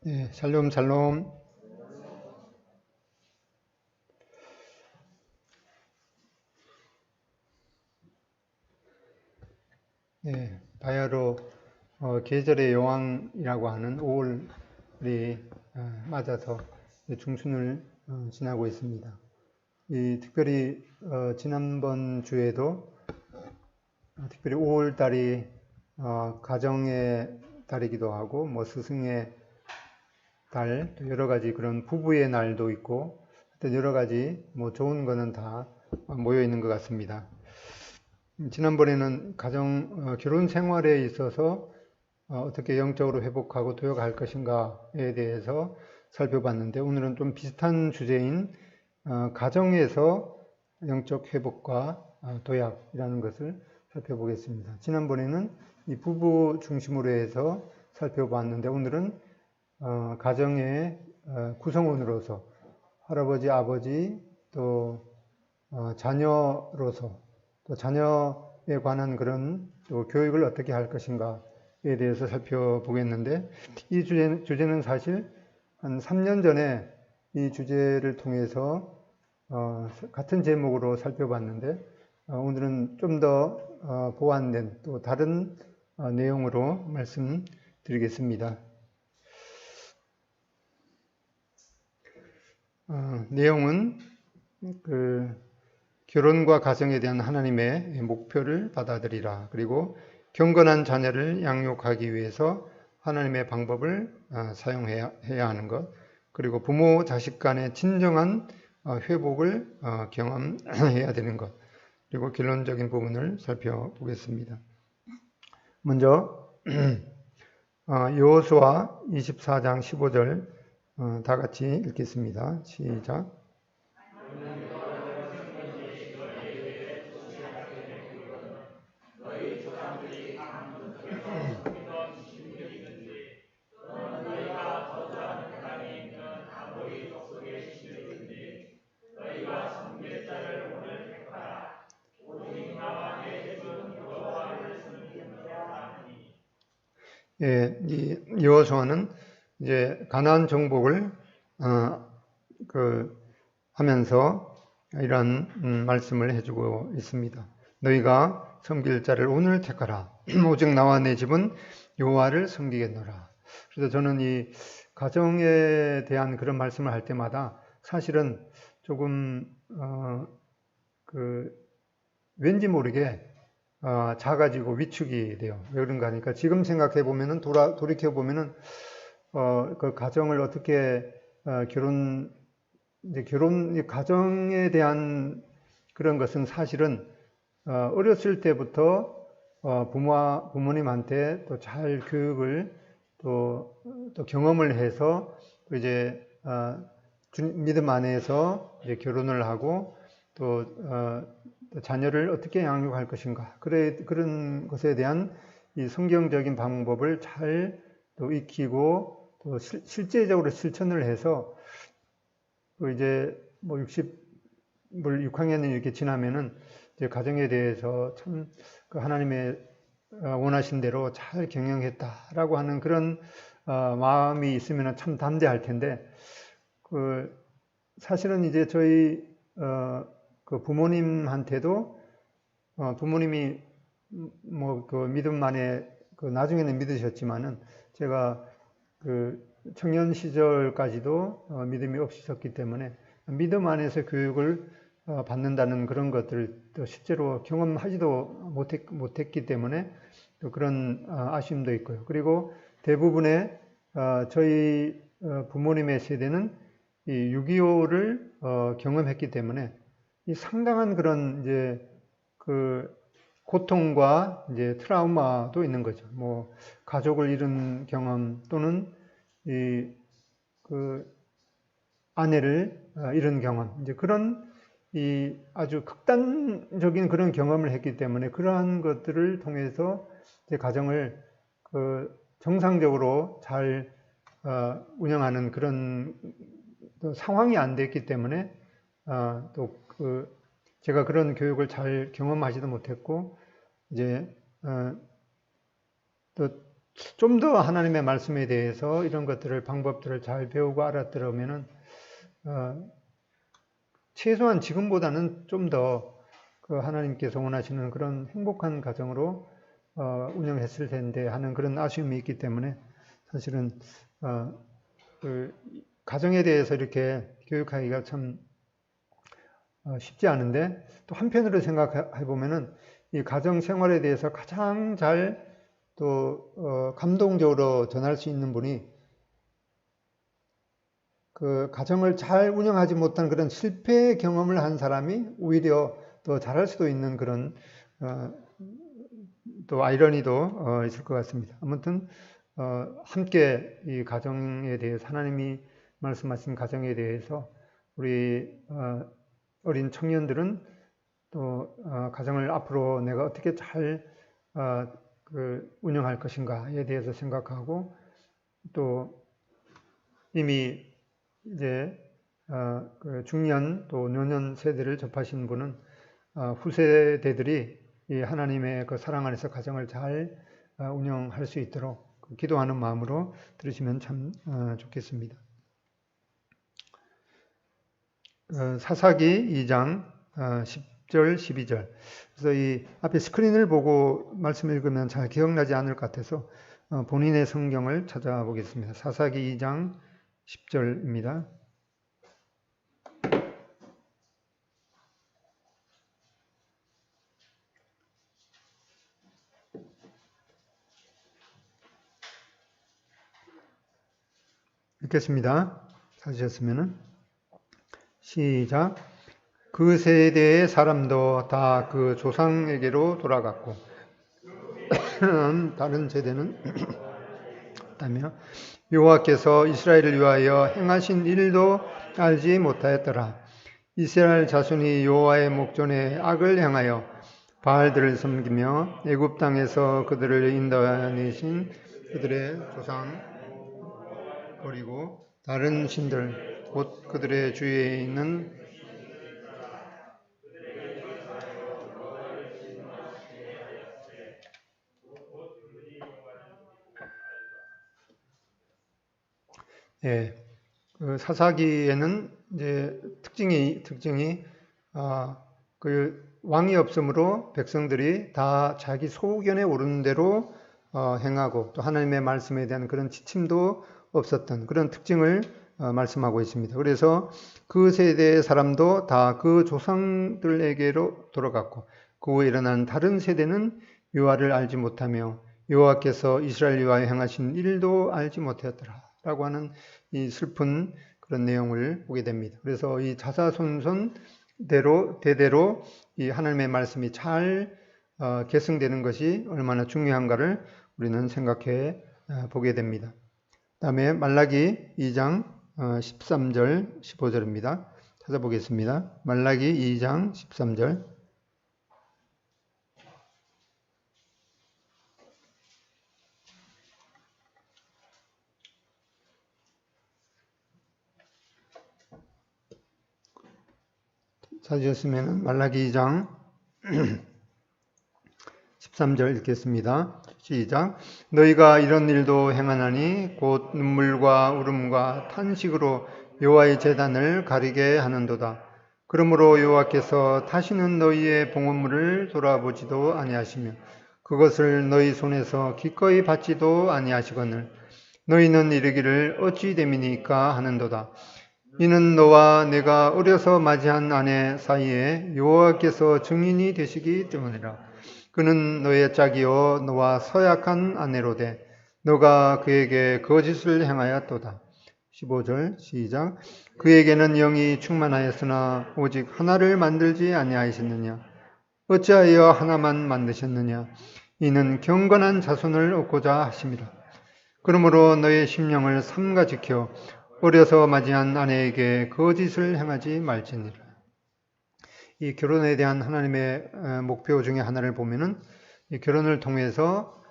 예, 샬롬, 샬롬. 예, 바야흐로 계절의 여왕이라고 하는 5월이 맞아서 중순을 지나고 있습니다. 특별히 지난번 주에도 특별히 5월 달이 가정의 달이기도 하고 뭐 스승의 달, 또 여러 가지 그런 부부의 날도 있고 여러 가지 뭐 좋은 거는 다 모여 있는 것 같습니다. 지난번에는 결혼 생활에 있어서 어떻게 영적으로 회복하고 도약할 것인가에 대해서 살펴봤는데, 오늘은 좀 비슷한 주제인 가정에서 영적 회복과 도약이라는 것을 살펴보겠습니다. 지난번에는 이 부부 중심으로 해서 살펴봤는데, 오늘은 가정의 구성원으로서 할아버지, 아버지, 또 자녀로서 또 자녀에 관한 그런 또 교육을 어떻게 할 것인가에 대해서 살펴보겠는데, 이 주제는 사실 한 3년 전에 이 주제를 통해서 같은 제목으로 살펴봤는데, 오늘은 좀 더 보완된 또 다른 내용으로 말씀드리겠습니다. 내용은 결혼과 가정에 대한 하나님의 목표를 받아들이라. 그리고 경건한 자녀를 양육하기 위해서 하나님의 방법을 사용해야 하는 것. 그리고 부모 자식 간의 진정한 회복을 경험해야 되는 것. 그리고 결론적인 부분을 살펴보겠습니다. 먼저 여호수아 24장 15절 다 같이 읽겠습니다. 시작. 예, 이 여호수아는 이제 가나안 정복을 하면서 이런 말씀을 해주고 있습니다. 너희가 섬길 자를 오늘 택하라. 오직 나와 내 집은 여호와를 섬기겠노라. 그래서 저는 이 가정에 대한 그런 말씀을 할 때마다 사실은 조금 왠지 모르게 작아지고 위축이 돼요. 왜 그런가 하니까 지금 생각해 보면은 돌이켜 보면은 그 가정을 어떻게 가정에 대한 그런 것은 사실은 어렸을 때부터 부모님한테 또 잘 교육을 또 경험을 해서 이제 믿음 안에서 이제 결혼을 하고 또 자녀를 어떻게 양육할 것인가, 그런 것에 대한 이 성경적인 방법을 잘 또 익히고 또 실제적으로 실천을 해서 또 이제 뭐 6학년이 이렇게 지나면은 이제 가정에 대해서 참 하나님의 원하신 대로 잘 경영했다라고 하는 그런 마음이 있으면 참 담대할 텐데, 사실은 이제 저희 부모님한테도 부모님이 뭐 믿음 안에 나중에는 믿으셨지만은 제가 청년 시절까지도 믿음이 없으셨기 때문에 믿음 안에서 교육을 받는다는 그런 것들도 실제로 경험하지도 못했기 때문에 또 그런 아쉬움도 있고요. 그리고 대부분의 저희 부모님의 세대는 이 6.25를 경험했기 때문에 이 상당한 그런 이제 고통과 이제 트라우마도 있는 거죠. 뭐 가족을 잃은 경험 또는 아내를 잃은 경험, 이제 그런 아주 극단적인 그런 경험을 했기 때문에 그러한 것들을 통해서 이제 가정을 정상적으로 잘 운영하는 그런 상황이 안 됐기 때문에 제가 그런 교육을 잘 경험하지도 못했고, 이제 또 좀 더 하나님의 말씀에 대해서 이런 것들을 방법들을 잘 배우고 알았더라면은 최소한 지금보다는 좀 더 그 하나님께서 원하시는 그런 행복한 가정으로 운영했을 텐데 하는 그런 아쉬움이 있기 때문에 사실은 그 가정에 대해서 이렇게 교육하기가 참 쉽지 않은데 또 한편으로 생각해 보면은 이 가정 생활에 대해서 가장 잘 또 감동적으로 전할 수 있는 분이 그 가정을 잘 운영하지 못한 그런 실패 경험을 한 사람이 오히려 더 잘할 수도 있는 그런 또 아이러니도 있을 것 같습니다. 아무튼 함께 이 가정에 대해서 하나님이 말씀하신 가정에 대해서 우리 어린 청년들은 또 가정을 앞으로 내가 어떻게 잘 운영할 것인가에 대해서 생각하고 또 이미 이제 그 중년 또 노년 세대를 접하신 분은 후세대들이 이 하나님의 그 사랑 안에서 가정을 잘 운영할 수 있도록 기도하는 마음으로 들으시면 참 좋겠습니다. 사사기 2장 10절 12절. 그래서 이 앞에 스크린을 보고 말씀 읽으면 잘 기억나지 않을 것 같아서 본인의 성경을 찾아보겠습니다. 사사기 2장 10절입니다. 읽겠습니다. 찾으셨으면은 시작. 그 세대의 사람도 다 그 조상에게로 돌아갔고 다른 세대는 다며 여호와께서 이스라엘을 위하여 행하신 일도 알지 못하였더라. 이스라엘 자손이 여호와의 목전에 악을 행하여 바알들을 섬기며 애굽 땅에서 그들을 인도하내신 그들의 조상 버리고 다른 신들 곧 그들의 주위에 있는 그 사사기에는 이제 특징이 그 왕이 없으므로 백성들이 다 자기 소견에 오르는 대로 행하고 또 하나님의 말씀에 대한 그런 지침도 없었던 그런 특징을 말씀하고 있습니다. 그래서 그 세대의 사람도 다 그 조상들에게로 돌아갔고 그 후에 일어난 다른 세대는 여호와를 알지 못하며 여호와께서 이스라엘 위하여 행하신 일도 알지 못하였더라 라고 하는 이 슬픈 그런 내용을 보게 됩니다. 그래서 이 대대로 이 하나님의 말씀이 잘 계승되는 것이 얼마나 중요한가를 우리는 생각해 보게 됩니다. 다음에 말라기 2장 13절 15절입니다. 찾아보겠습니다. 말라기 2장 13절 찾으셨으면 말라기 2장 13절 읽겠습니다. 시작. 너희가 이런 일도 행하나니 곧 눈물과 울음과 탄식으로 여호와의 제단을 가리게 하는도다. 그러므로 여호와께서 다시는 너희의 봉헌물을 돌아보지도 아니하시며 그것을 너희 손에서 기꺼이 받지도 아니하시거늘 너희는 이르기를 어찌 됨이니까 하는도다. 이는 너와 내가 어려서 맞이한 아내 사이에 여호와께서 증인이 되시기 때문이라. 그는 너의 짝이요 너와 서약한 아내로되 너가 그에게 거짓을 행하였도다. 15절 시작. 그에게는 영이 충만하였으나 오직 하나를 만들지 아니하셨느냐. 어찌하여 하나만 만드셨느냐. 이는 경건한 자손을 얻고자 하심이라. 그러므로 너의 심령을 삼가 지켜 어려서 맞이한 아내에게 거짓을 행하지 말지니라. 이 결혼에 대한 하나님의 목표 중에 하나를 보면은 이 결혼을 통해서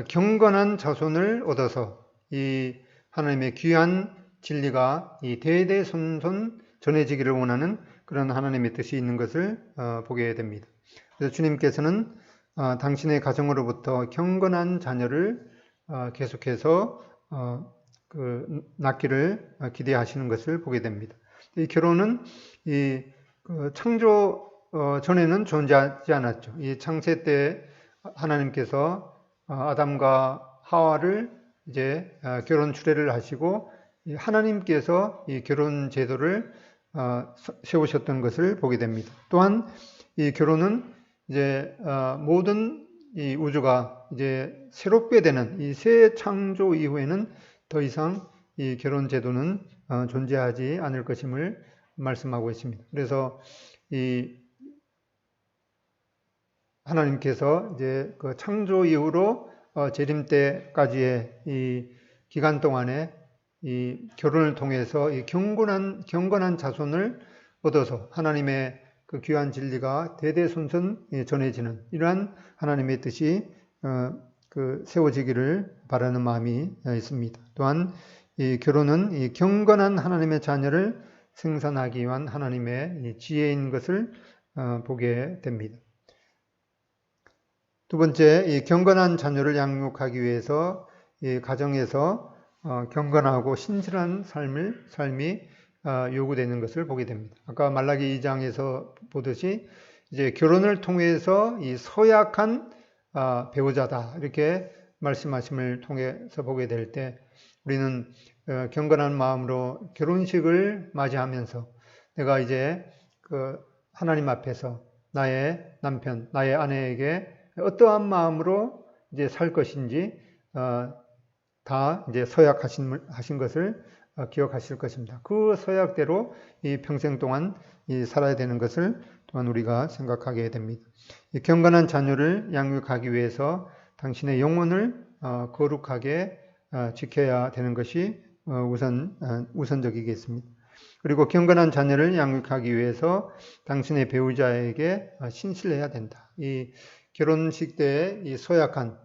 경건한 자손을 얻어서 이 하나님의 귀한 진리가 이 대대손손 전해지기를 원하는 그런 하나님의 뜻이 있는 것을 보게 됩니다. 그래서 주님께서는 당신의 가정으로부터 경건한 자녀를 계속해서 낳기를 기대하시는 것을 보게 됩니다. 이 결혼은 창조 전에는 존재하지 않았죠. 이 창세 때 하나님께서 아담과 하와를 이제 결혼 추례를 하시고 하나님께서 이 결혼 제도를 세우셨던 것을 보게 됩니다. 또한 이 결혼은 이제 모든 이 우주가 이제 새롭게 되는 이 새 창조 이후에는 더 이상 이 결혼 제도는 존재하지 않을 것임을 말씀하고 있습니다. 그래서 이 하나님께서 이제 그 창조 이후로 재림 때까지의 이 기간 동안에 이 결혼을 통해서 이 경건한 자손을 얻어서 하나님의 그 귀한 진리가 대대손손 전해지는 이러한 하나님의 뜻이 세워지기를 바라는 마음이 있습니다. 또한 이 결혼은 이 경건한 하나님의 자녀를 생산하기 위한 하나님의 지혜인 것을 보게 됩니다. 두 번째, 이 경건한 자녀를 양육하기 위해서 이 가정에서 경건하고 신실한 삶이 요구되는 것을 보게 됩니다. 아까 말라기 2장에서 보듯이 이제 결혼을 통해서 이 서약한 배우자다 이렇게 말씀하심을 통해서 보게 될 때 우리는 경건한 마음으로 결혼식을 맞이하면서 내가 이제 그 하나님 앞에서 나의 남편, 나의 아내에게 어떠한 마음으로 이제 살 것인지 다 이제 서약하신 것을 기억하실 것입니다. 그 서약대로 이 평생 동안 살아야 되는 것을 또한 우리가 생각하게 됩니다. 이 경건한 자녀를 양육하기 위해서 당신의 영혼을 거룩하게 지켜야 되는 것이 우선적이겠습니다. 그리고 경건한 자녀를 양육하기 위해서 당신의 배우자에게 신실해야 된다. 이 결혼식 때 이 서약한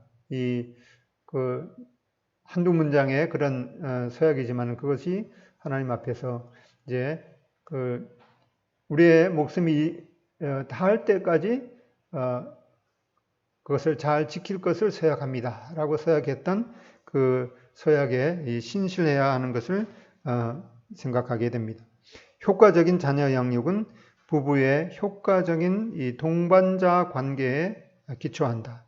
한두 문장의 그런 서약이지만 그것이 하나님 앞에서 이제 우리의 목숨이 다할 때까지 그것을 잘 지킬 것을 서약합니다. 라고 서약했던 그 서약에 신실해야 하는 것을 생각하게 됩니다. 효과적인 자녀 양육은 부부의 효과적인 이 동반자 관계에 기초한다.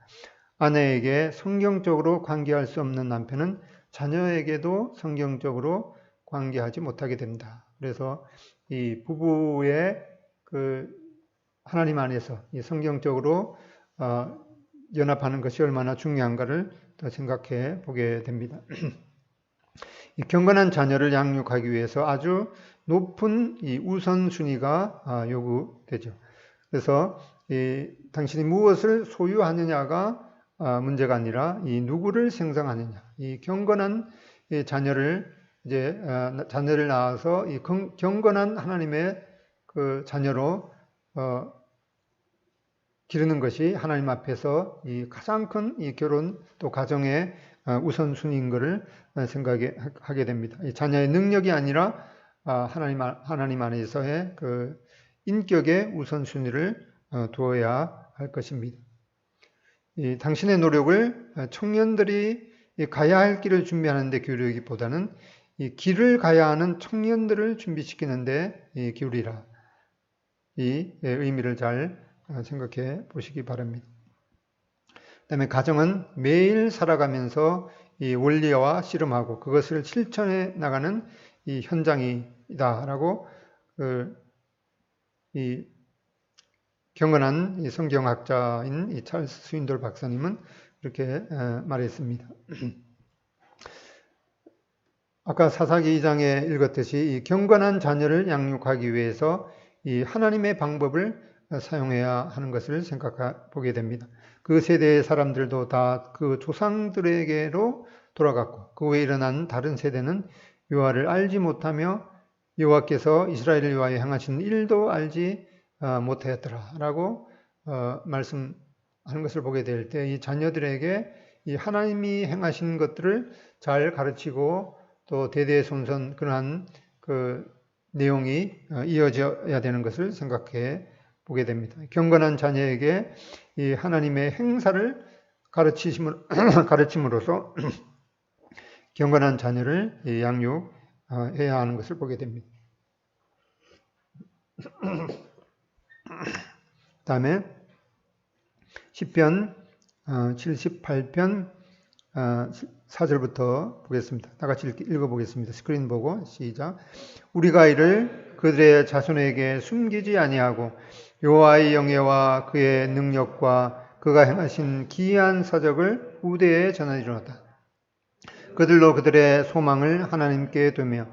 아내에게 성경적으로 관계할 수 없는 남편은 자녀에게도 성경적으로 관계하지 못하게 된다. 그래서 이 부부의 하나님 안에서 이 성경적으로 연합하는 것이 얼마나 중요한가를 더 생각해 보게 됩니다. 이 경건한 자녀를 양육하기 위해서 아주 높은 이 우선순위가 요구되죠. 그래서 당신이 무엇을 소유하느냐가 문제가 아니라 이 누구를 생성하느냐. 이 경건한 자녀를 낳아서 이 경건한 하나님의 그 자녀로 기르는 것이 하나님 앞에서 이 가장 큰 이 결혼 또 가정의 우선순위인 것을 생각하게 됩니다. 이 자녀의 능력이 아니라 하나님 안에서의 그 인격의 우선순위를 두어야 할 것입니다. 당신의 노력을 청년들이 가야 할 길을 준비하는 데 기울이기보다는 이 길을 가야 하는 청년들을 준비시키는 데 기울이라. 이 의미를 잘 생각해 보시기 바랍니다. 그다음에 가정은 매일 살아가면서 이 원리와 씨름하고 그것을 실천해 나가는 이 현장이다라고 이 경건한 이 성경학자인 이 찰스 스윈돌 박사님은 이렇게 말했습니다. 아까 사사기 2장에 읽었듯이 이 경건한 자녀를 양육하기 위해서 이 하나님의 방법을 사용해야 하는 것을 생각해 보게 됩니다. 그 세대의 사람들도 다 그 조상들에게로 돌아갔고 그 후에 일어난 다른 세대는 여호와를 알지 못하며 여호와께서 이스라엘을 위하여 행하신 일도 알지 못하였더라라고 말씀하는 것을 보게 될 때 이 자녀들에게 이 하나님이 행하신 것들을 잘 가르치고 또 대대손손 그러한 그 내용이 이어져야 되는 것을 생각해 보게 됩니다. 경건한 자녀에게 이 하나님의 행사를 가르침으로써 경건한 자녀를 양육해야 하는 것을 보게 됩니다. 다음에 시편 78편 4절부터 보겠습니다. 다 같이 읽어보겠습니다. 스크린 보고 시작. 우리가 이를 그들의 자손에게 숨기지 아니하고 여호와의 영예와 그의 능력과 그가 행하신 기이한 사적을 우대에 전하리로다. 그들로 그들의 소망을 하나님께 두며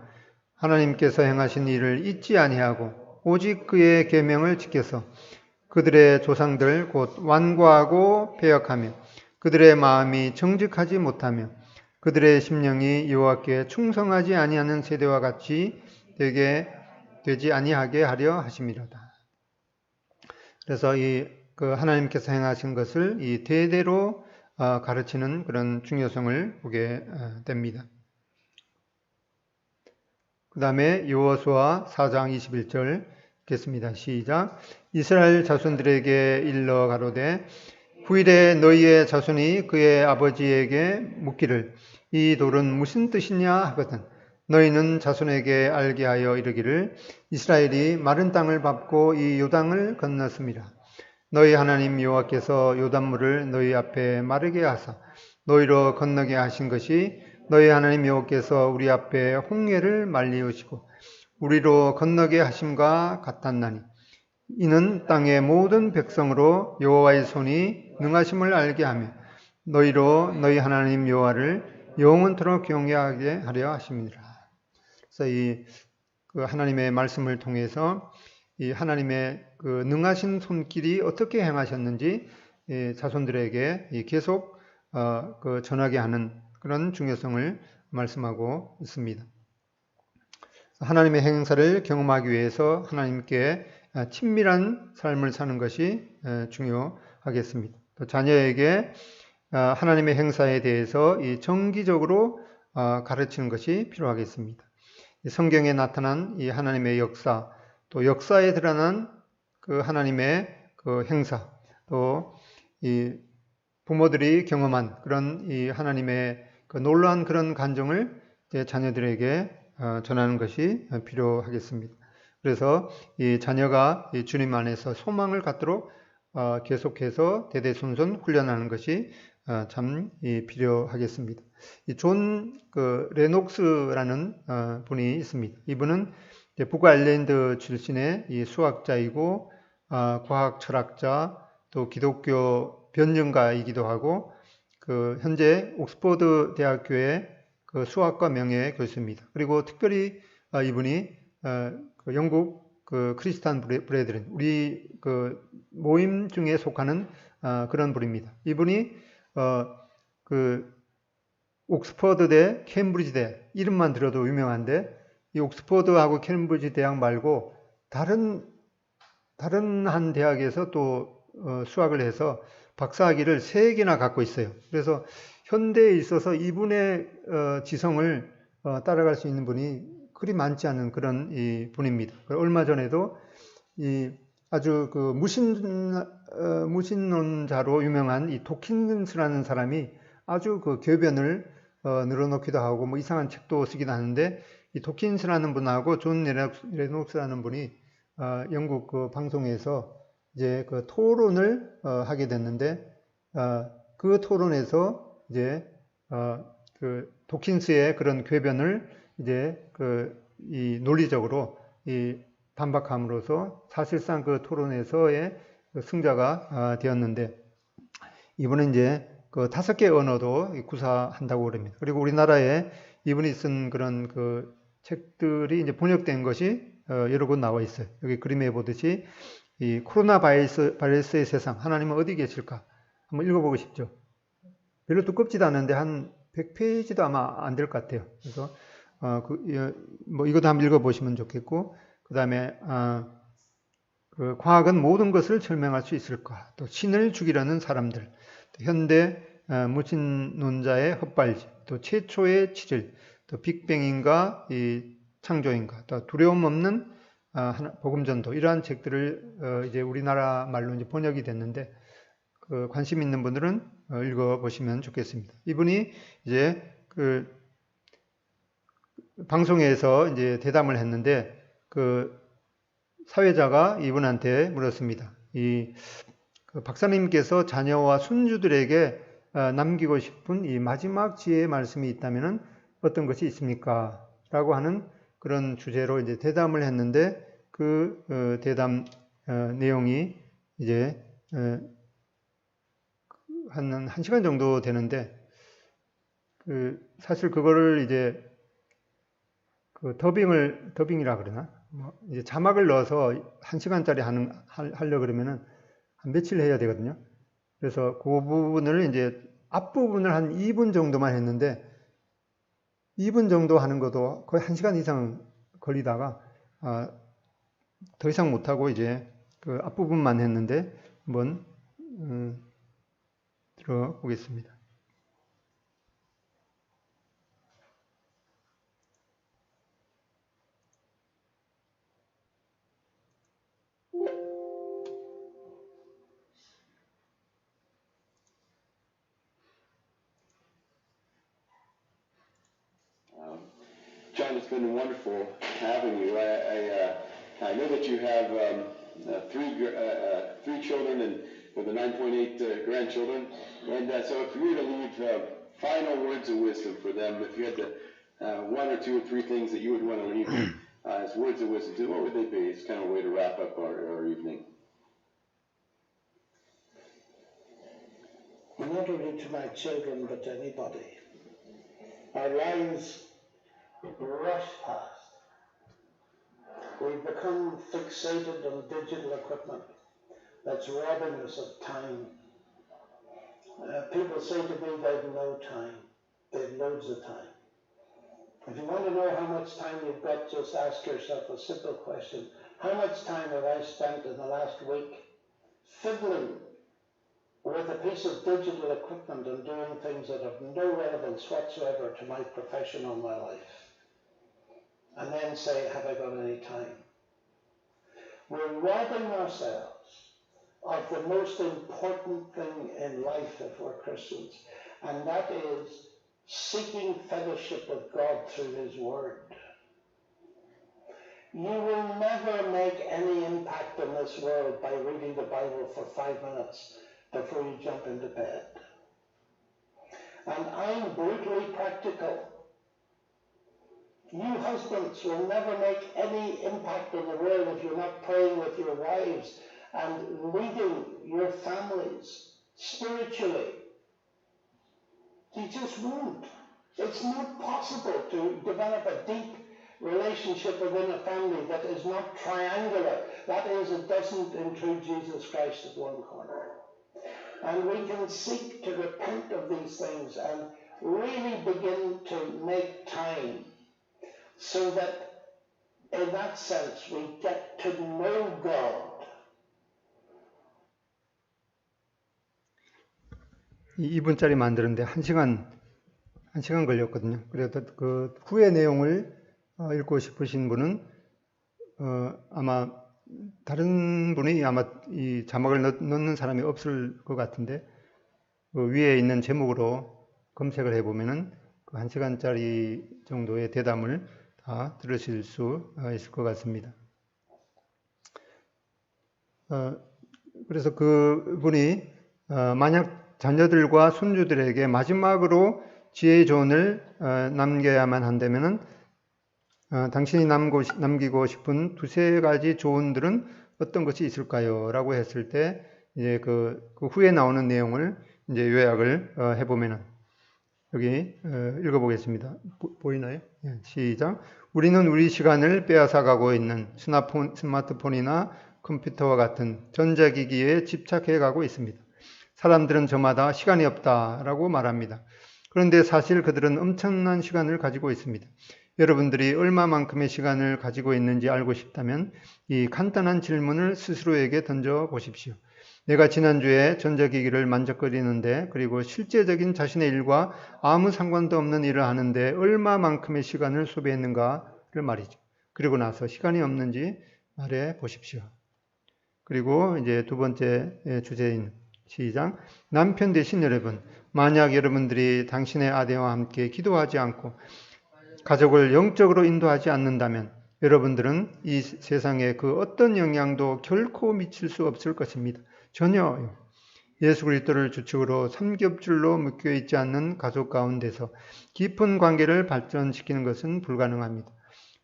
하나님께서 행하신 일을 잊지 아니하고 오직 그의 계명을 지켜서 그들의 조상들 곧 완고하고 배역하며 그들의 마음이 정직하지 못하며 그들의 심령이 여호와께 충성하지 아니하는 세대와 같이 되지 아니하게 하려 하심이로다. 그래서 그 하나님께서 행하신 것을 이 대대로 가르치는 그런 중요성을 보게 됩니다. 그 다음에 여호수아 4장 21절 읽겠습니다. 시작. 이스라엘 자손들에게 일러 가로되 후일에 너희의 자손이 그의 아버지에게 묻기를 이 돌은 무슨 뜻이냐 하거든 너희는 자손에게 알게 하여 이르기를 이스라엘이 마른 땅을 밟고 이 요단을 건넜습니다. 너희 하나님 여호와께서 요단물을 너희 앞에 마르게 하사 너희로 건너게 하신 것이 너희 하나님 여호와께서 우리 앞에 홍해를 말리우시고 우리로 건너게 하심과 같았나니 이는 땅의 모든 백성으로 여호와의 손이 능하심을 알게 하며 너희로 너희 하나님 여호와를 영원토록 경외하게 하려 하심이니라. 그래서 그 하나님의 말씀을 통해서 이 하나님의 그 능하신 손길이 어떻게 행하셨는지 자손들에게 계속 그 전하게 하는 그런 중요성을 말씀하고 있습니다. 하나님의 행사를 경험하기 위해서 하나님께 친밀한 삶을 사는 것이 중요하겠습니다. 또 자녀에게 하나님의 행사에 대해서 정기적으로 가르치는 것이 필요하겠습니다. 성경에 나타난 이 하나님의 역사, 또 역사에 드러난 그 하나님의 그 행사, 또 이 부모들이 경험한 그런 이 하나님의 그 놀라운 그런 간정을 자녀들에게 전하는 것이 필요하겠습니다. 그래서 이 자녀가 이 주님 안에서 소망을 갖도록 계속해서 대대손손 훈련하는 것이 참 필요하겠습니다. 존 레녹스라는 분이 있습니다. 이분은 북아일랜드 출신의 이 수학자이고 과학 철학자 또 기독교 변증가이기도 하고 현재 옥스퍼드 대학교의 그 수학과 명예 교수입니다. 그리고 특별히 이분이 영국 그 크리스탄 브레드린 우리 그 모임 중에 속하는 그런 분입니다. 이분이 그 옥스퍼드대, 케임브리지대 이름만 들어도 유명한데 이 옥스퍼드하고 케임브리지 대학 말고 다른 한 대학에서 또 수학을 해서 박사학위를 3개나 갖고 있어요. 그래서 현대에 있어서 이분의 지성을 따라갈 수 있는 분이 그리 많지 않은 그런 이 분입니다. 얼마 전에도 이 아주 그 무신론자로 유명한 이 도킨스라는 사람이 아주 그 교변을 늘어놓기도 하고 뭐 이상한 책도 쓰기도 하는데 이 도킨스라는 분하고 존 레녹스라는 분이 영국 그 방송에서 이제 그 토론을 하게 됐는데 그 토론에서 이제 그 도킨스의 그런 궤변을 이제 이 논리적으로 이 반박함으로써 사실상 그 토론에서의 그 승자가 되었는데 이분은 이제 그 5개 언어도 구사한다고 그럽니다. 그리고 우리나라에 이분이 쓴 그런 그 책들이 이제 번역된 것이 여러 곳 나와 있어요. 여기 그림에 보듯이 이 코로나 바이러스의 세상, 하나님은 어디 계실까? 한번 읽어보고 싶죠. 별로 두껍지도 않은데 한 100페이지도 아마 안 될 것 같아요. 그래서 뭐 이것도 한번 읽어보시면 좋겠고, 그 다음에 그 과학은 모든 것을 설명할 수 있을까? 또 신을 죽이려는 사람들, 또 현대 무신론자의 헛발질, 또 최초의 7일, 또 빅뱅인가 이 창조인가, 또 두려움 없는 복음전도 이러한 책들을 이제 우리나라 말로 이제 번역이 됐는데 그 관심 있는 분들은 읽어보시면 좋겠습니다. 이분이 이제 그 방송에서 이제 대담을 했는데 그 사회자가 이분한테 물었습니다. 그 박사님께서 자녀와 손주들에게 남기고 싶은 이 마지막 지혜의 말씀이 있다면 어떤 것이 있습니까? 라고 하는 그런 주제로 이제 대담을 했는데 그 대담 내용이 이제 한 1시간 정도 되는데 사실 그거를 이제 그 더빙이라 그러나 이제 자막을 넣어서 1시간짜리 하려고 그러면은 한 며칠 해야 되거든요. 그래서 그 부분을 이제 앞부분을 한 2분 정도만 했는데 2분 정도 하는 것도 거의 1시간 이상 걸리다가 더 이상 못하고 이제 그 앞부분만 했는데 한번 들어보겠습니다. John, it's been wonderful having you. I know that you have three children and with the 9.8 grandchildren. And so if you were to leave final words of wisdom for them, if you had one or two or three things that you would want to leave as words of wisdom, what would they be? It's kind of a way to wrap up our evening. Not only to my children, but to anybody. Our lives rush past. We've become fixated on digital equipment that's robbing us of time. People say to me they've no time. They've loads of time. If you want to know how much time you've got, just ask yourself a simple question. How much time have I spent in the last week fiddling with a piece of digital equipment and doing things that have no relevance whatsoever to my profession or my life? And then say, have I got any time? We're robbing ourselves of the most important thing in life if we're Christians, and that is seeking fellowship with God through His Word. You will never make any impact in this world by reading the Bible for 5 minutes before you jump into bed. And I'm brutally practical. You husbands will never make any impact in the world if you're not praying with your wives and leading your families spiritually. You just won't. It's not possible to develop a deep relationship within a family that is not triangular. That is, it doesn't include Jesus Christ at one corner. And we can seek to repent of these things and really begin to make time so that in that sense we get to know God. 이 2분짜리 만드는데 1시간 걸렸거든요. 그래서 그 후의 내용을 읽고 싶으신 분은 아마 다른 분이 아마 이 자막을 넣는 사람이 없을 것 같은데 그 위에 있는 제목으로 검색을 해보면은 그 1시간짜리 정도의 대담을 다 들으실 수 있을 것 같습니다. 그래서 그 분이 만약 자녀들과 손주들에게 마지막으로 지혜의 조언을 남겨야만 한다면은 당신이 남기고 싶은 2-3가지 조언들은 어떤 것이 있을까요? 라고 했을 때 이제 그 후에 나오는 내용을 이제 요약을 해보면은 여기 읽어보겠습니다. 보이나요? 시작. 우리는 우리 시간을 빼앗아가고 있는 스마트폰이나 컴퓨터와 같은 전자기기에 집착해 가고 있습니다. 사람들은 저마다 시간이 없다라고 말합니다. 그런데 사실 그들은 엄청난 시간을 가지고 있습니다. 여러분들이 얼마만큼의 시간을 가지고 있는지 알고 싶다면 이 간단한 질문을 스스로에게 던져 보십시오. 내가 지난주에 전자기기를 만졌거리는데 그리고 실제적인 자신의 일과 아무 상관도 없는 일을 하는데 얼마만큼의 시간을 소비했는가를 말이죠. 그리고 나서 시간이 없는지 말해 보십시오. 그리고 이제 두 번째 주제인 시작. 남편 되신 여러분, 만약 여러분들이 당신의 아내와 함께 기도하지 않고 가족을 영적으로 인도하지 않는다면 여러분들은 이 세상에 그 어떤 영향도 결코 미칠 수 없을 것입니다. 전혀요. 예수 그리스도를 주축으로 삼겹줄로 묶여 있지 않는 가족 가운데서 깊은 관계를 발전시키는 것은 불가능합니다.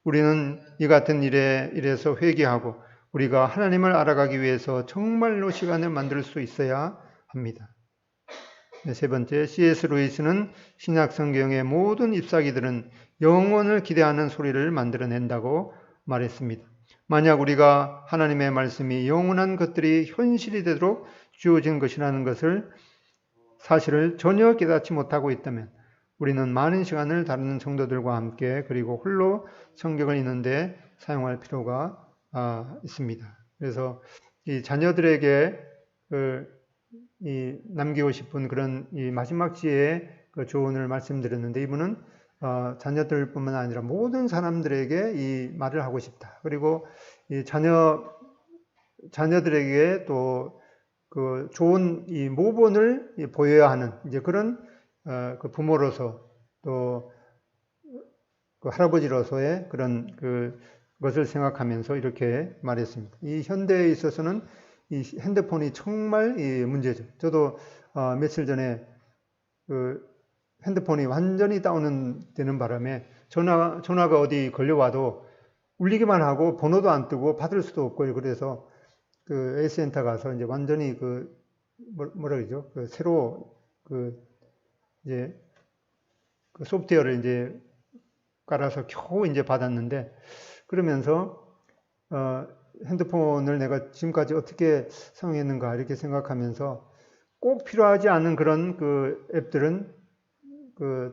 우리는 이 같은 일에서 회개하고 우리가 하나님을 알아가기 위해서 정말로 시간을 만들 수 있어야 합니다. 세 번째, C.S. 루이스는 신약 성경의 모든 잎사귀들은 영원을 기대하는 소리를 만들어낸다고 말했습니다. 만약 우리가 하나님의 말씀이 영원한 것들이 현실이 되도록 주어진 것이라는 사실을 전혀 깨닫지 못하고 있다면 우리는 많은 시간을 다른 성도들과 함께 그리고 홀로 성경을 읽는데 사용할 필요가 있습니다. 그래서 이 자녀들에게 남기고 싶은 그런 이 마지막 시의 조언을 말씀드렸는데 이분은 자녀들뿐만 아니라 모든 사람들에게 이 말을 하고 싶다. 그리고 이 자녀들에게 또 그 좋은 이 모본을 보여야 하는 이제 그런 그 부모로서 또 그 할아버지로서의 그런 것을 생각하면서 이렇게 말했습니다. 이 현대에 있어서는 이 핸드폰이 정말 문제죠. 저도 며칠 전에 그 핸드폰이 완전히 다운되는 바람에 전화가 어디 걸려와도 울리기만 하고 번호도 안 뜨고 받을 수도 없고 그래서 그 A센터 가서 이제 완전히 뭐라 그러죠? 새로 이제 그 소프트웨어를 이제 깔아서 겨우 이제 받았는데 그러면서 핸드폰을 내가 지금까지 어떻게 사용했는가 이렇게 생각하면서 꼭 필요하지 않은 그런 그 앱들은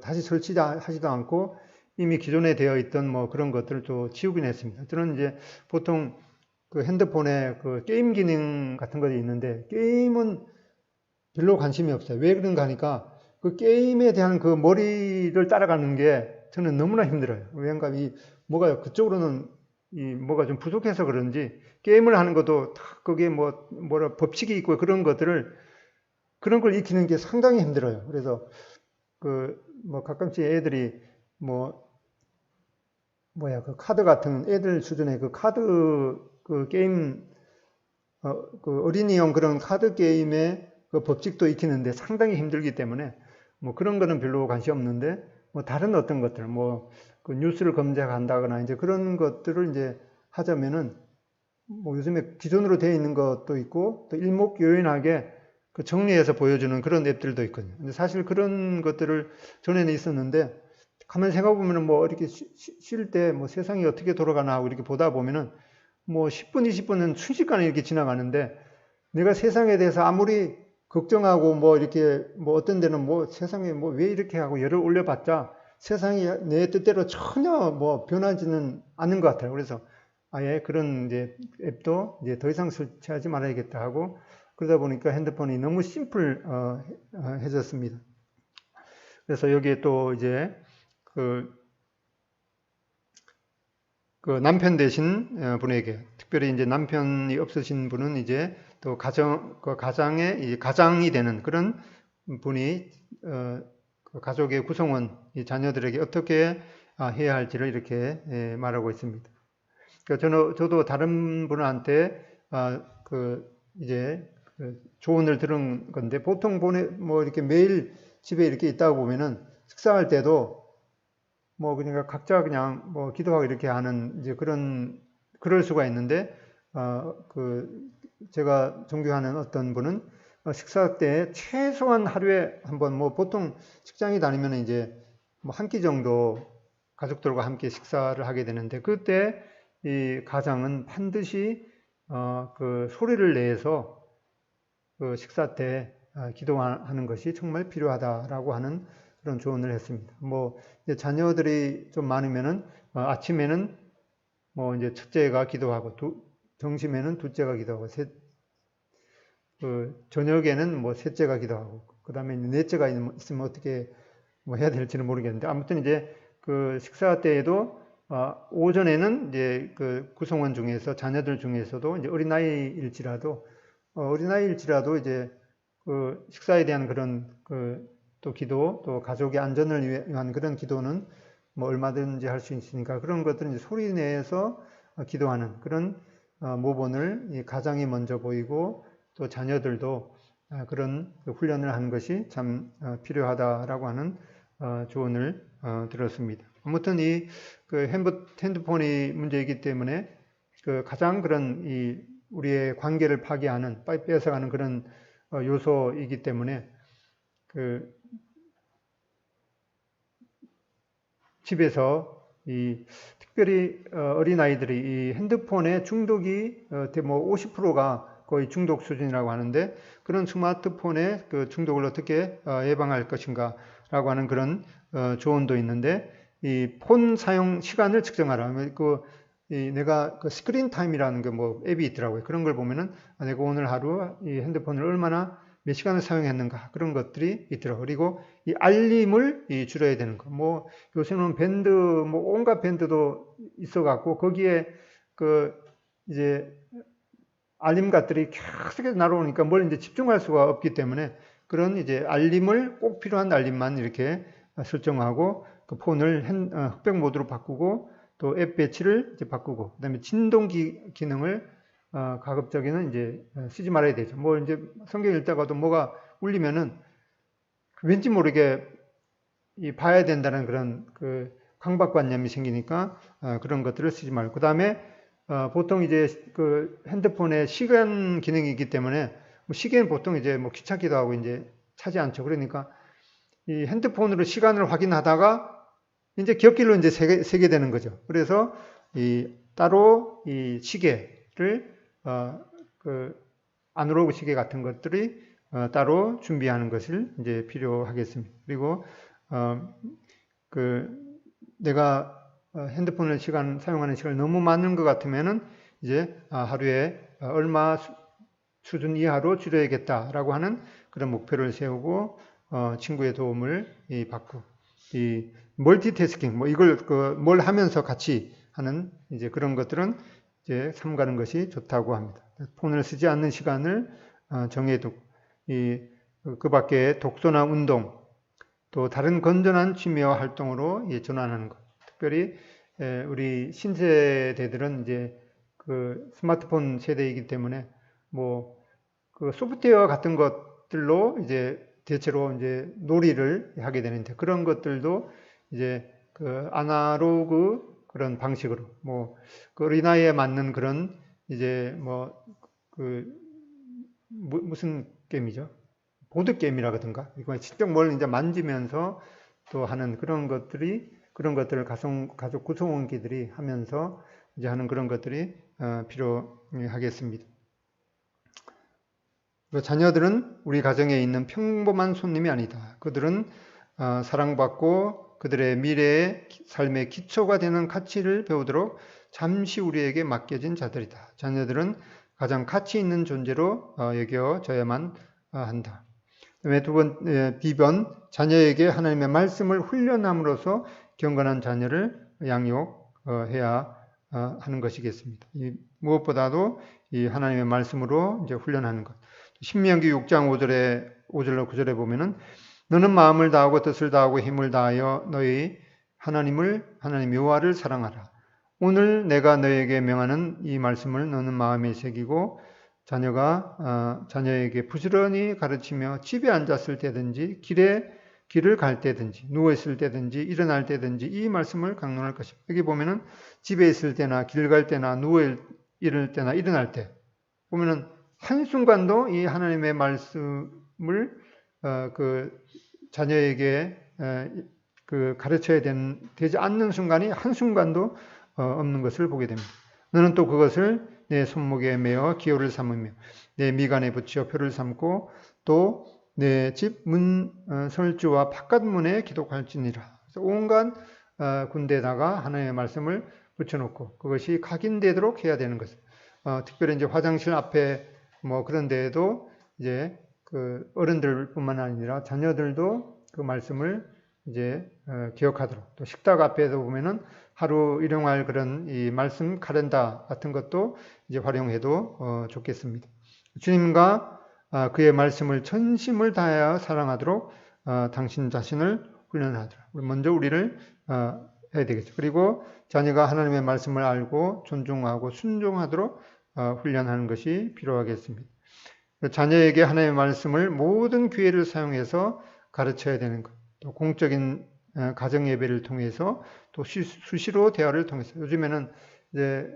다시 설치하지도 않고 이미 기존에 되어 있던 뭐 그런 것들을 또 지우긴 했습니다. 저는 이제 보통 그 핸드폰에 그 게임 기능 같은 것이 있는데 게임은 별로 관심이 없어요. 왜 그런가 하니까 그 게임에 대한 그 머리를 따라가는 게 저는 너무나 힘들어요. 왜냐하면 뭐가 그쪽으로는 뭐가 좀 부족해서 그런지 게임을 하는 것도 다 거기에 뭐라 법칙이 있고 그런 그런 걸 익히는 게 상당히 힘들어요. 그래서 가끔씩 애들이 그 카드 같은 애들 수준의 그 카드 게임 어린이용 그런 카드 게임의 그 법칙도 익히는데 상당히 힘들기 때문에 뭐 그런 거는 별로 관심 없는데 뭐 다른 어떤 것들 그 뉴스를 검색한다거나 이제 그런 것들을 이제 하자면은 뭐 요즘에 기존으로 되어 있는 것도 있고 또 일목요연하게 그 정리해서 보여주는 그런 앱들도 있거든요. 근데 사실 그런 것들을 전에는 있었는데 가만히 생각해보면은 뭐 이렇게 쉴 때 뭐 세상이 어떻게 돌아가나 하고 이렇게 보다 보면은 뭐 10분, 20분은 순식간에 이렇게 지나가는데 내가 세상에 대해서 아무리 걱정하고 뭐 이렇게 뭐 어떤 데는 뭐 세상에 뭐 왜 이렇게 하고 열을 올려봤자 세상이 내 뜻대로 전혀 뭐 변하지는 않는 것 같아요. 그래서 아예 그런 이제 앱도 이제 더 이상 설치하지 말아야겠다 하고 그러다 보니까 핸드폰이 너무 심플해졌습니다. 그래서 여기에 또 이제 그 남편 되신 분에게 특별히 이제 남편이 없으신 분은 이제 또 가장의 가장이 되는 그런 분이 가족의 구성원 자녀들에게 어떻게 해야 할지를 이렇게 말하고 있습니다. 그러니까 저도 다른 분한테 이제 조언을 들은 건데 보통 뭐 이렇게 매일 집에 이렇게 있다가 보면은 식사할 때도 뭐 그러니까 각자 그냥 뭐 기도하고 이렇게 하는 이제 그럴 수가 있는데 제가 존경하는 어떤 분은 식사 때 최소한 하루에 한번 뭐 보통 직장에 다니면 이제 뭐 한 끼 정도 가족들과 함께 식사를 하게 되는데 그때 이 가장은 반드시 그 소리를 내서 그 식사 때 기도하는 것이 정말 필요하다라고 하는 그런 조언을 했습니다. 뭐 이제 자녀들이 좀 많으면은 아침에는 뭐 이제 첫째가 기도하고 점심에는 둘째가 기도하고 저녁에는 뭐 셋째가 기도하고 그다음에 넷째가 있으면 어떻게 뭐 해야 될지는 모르겠는데 아무튼 이제 그 식사 때에도 오전에는 이제 그 구성원 중에서 자녀들 중에서도 이제 어린아이일지라도 이제 그 식사에 대한 그런 또 기도, 또 가족의 안전을 위한 그런 기도는 뭐 얼마든지 할 수 있으니까 그런 것들은 이제 소리 내서 기도하는 그런 모본을 이 가장이 먼저 보이고 또 자녀들도 그런 훈련을 하는 것이 참 필요하다라고 하는 조언을 들었습니다. 아무튼 이 핸드폰이 문제이기 때문에 가장 그런 이 우리의 관계를 파괴하는, 뺏어가는 그런 요소이기 때문에 집에서 특별히 어린아이들이 이 핸드폰의 중독이 뭐 50%가 거의 중독 수준이라고 하는데 그런 스마트폰의 그 중독을 어떻게 예방할 것인가 라고 하는 그런 조언도 있는데 이 폰 사용 시간을 측정하라. 내가 스크린 타임이라는 게 뭐 앱이 있더라고요. 그런 걸 보면은 내가 오늘 하루 이 핸드폰을 얼마나 몇 시간을 사용했는가 그런 것들이 있더라고요. 그리고 이 알림을 줄여야 되는 거. 뭐 요새는 밴드 뭐 온갖 밴드도 있어갖고 거기에 이제 알림 것들이 계속 날아오니까 뭘 이제 집중할 수가 없기 때문에 그런 이제 알림을 꼭 필요한 알림만 이렇게 설정하고 그 폰을 흑백 모드로 바꾸고 또 앱 배치를 이제 바꾸고 그다음에 진동 기능을 가급적이면 이제 쓰지 말아야 되죠. 뭐 이제 성경 읽다가도 뭐가 울리면은 왠지 모르게 봐야 된다는 그런 강박관념이 생기니까 그런 것들을 쓰지 말고 그다음에 보통 이제 핸드폰에 시간 기능이 있기 때문에 뭐 시계는 보통 이제 뭐 귀찮기도 하고 이제 차지 않죠. 그러니까 이 핸드폰으로 시간을 확인하다가 이제 곁길로 이제 세게 되는 거죠. 그래서 따로 이 시계를 아날로그 시계 같은 것들이 따로 준비하는 것을 이제 필요하겠습니다. 그리고 내가 핸드폰을 사용하는 시간을 너무 많은 것 같으면은 이제 하루에 얼마 수준 이하로 줄여야겠다라고 하는 그런 목표를 세우고 친구의 도움을 받고 이 멀티태스킹 뭐 이걸 뭘 하면서 같이 하는 이제 그런 것들은 이제 삼가는 것이 좋다고 합니다. 폰을 쓰지 않는 시간을 정해두고 그 밖에 독서나 운동 또 다른 건전한 취미와 활동으로 전환하는 것. 특별히 우리 신세대들은 이제 스마트폰 세대이기 때문에 뭐 소프트웨어 같은 것들로 이제 대체로 이제 놀이를 하게 되는데 그런 것들도 이제 아날로그 그런 방식으로 뭐 어린아이에 맞는 그런 이제 뭐 무슨 게임이죠? 보드 게임이라든가 이거 직접 뭘 이제 만지면서 또 하는 그런 것들을 가족 구성원끼리 하면서 이제 하는 그런 것들이 필요하겠습니다. 자녀들은 우리 가정에 있는 평범한 손님이 아니다. 그들은 사랑받고 그들의 미래의 삶의 기초가 되는 가치를 배우도록 잠시 우리에게 맡겨진 자들이다. 자녀들은 가장 가치 있는 존재로 여겨져야만 한다. B번 자녀에게 하나님의 말씀을 훈련함으로써 경건한 자녀를 양육해야 하는 것이겠습니다. 무엇보다도 이 하나님의 말씀으로 이제 훈련하는 것. 신명기 6장 5절로 9절에 보면은 너는 마음을 다하고 뜻을 다하고 힘을 다하여 너희 하나님 여호와를 사랑하라. 오늘 내가 너에게 명하는 이 말씀을 너는 마음에 새기고 자녀에게 부지런히 가르치며 집에 앉았을 때든지 길을 갈 때든지 누워있을 때든지 일어날 때든지 이 말씀을 강론할 것입니다. 여기 보면은 집에 있을 때나 길 갈 때나 누워있을 때나 일어날 때 보면은 한순간도 이 하나님의 말씀을 자녀에게 가르쳐야 되지 않는 순간이 한순간도 없는 것을 보게 됩니다. 너는 또 그것을 내 손목에 매어 기호를 삼으며 내 미간에 붙여 표를 삼고 또 내 집 문 설주와 바깥 문에 기록할지니라. 온갖 군데다가 하나님의 말씀을 붙여놓고 그것이 각인되도록 해야 되는 것을. 특별히 이제 화장실 앞에 뭐 그런 데에도 이제 어른들뿐만 아니라 자녀들도 그 말씀을 이제 기억하도록 또 식탁 앞에도 보면은 하루 일용할 그런 이 말씀 카렌다 같은 것도 이제 활용해도 좋겠습니다. 주님과 그의 말씀을 전심을 다하여 사랑하도록 당신 자신을 훈련하더라. 먼저 우리를 해야 되겠죠. 그리고 자녀가 하나님의 말씀을 알고 존중하고 순종하도록 훈련하는 것이 필요하겠습니다. 자녀에게 하나님의 말씀을 모든 기회를 사용해서 가르쳐야 되는 것. 또 공적인 가정 예배를 통해서 또 수시로 대화를 통해서 요즘에는 이제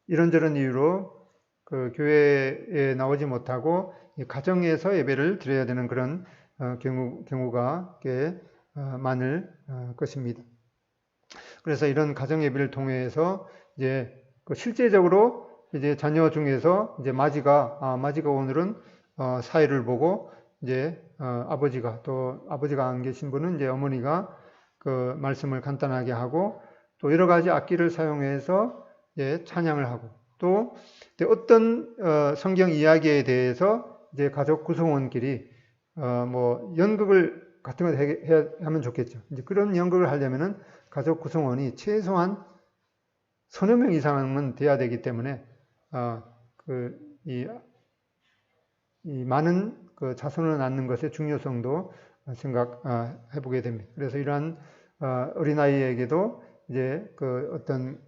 이런저런 이유로 그 교회에 나오지 못하고 가정에서 예배를 드려야 되는 그런 경우가 꽤 많을 것입니다. 그래서 이런 가정 예배를 통해서 이제 실제적으로 이제 자녀 중에서 이제 마지가 오늘은 사회를 보고 이제 아버지가 안 계신 분은 이제 어머니가 그 말씀을 간단하게 하고 또 여러 가지 악기를 사용해서 이제 찬양을 하고 또 어떤 성경 이야기에 대해서 이제 가족 구성원끼리 뭐 연극을 같은 걸 하면 좋겠죠. 이제 그런 연극을 하려면은 가족 구성원이 최소한 서너 명 이상은 돼야 되기 때문에 이 많은 그 자손을 낳는 것의 중요성도 생각해 보게 됩니다. 그래서 이러한 어린아이에게도 이제 그 어떤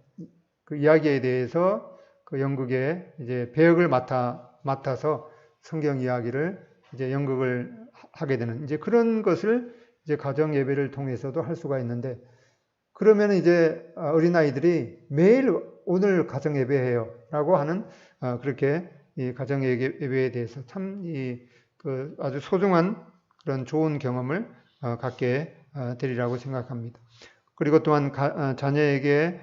그 이야기에 대해서 그 연극에 이제 배역을 맡아서 성경 이야기를 이제 연극을 하게 되는 이제 그런 것을 이제 가정 예배를 통해서도 할 수가 있는데 그러면 이제 어린아이들이 매일 오늘 가정 예배해요라고 하는 그렇게 이 가정 예배에 대해서 참 그 아주 소중한 그런 좋은 경험을 갖게 되리라고 생각합니다. 그리고 또한 자녀에게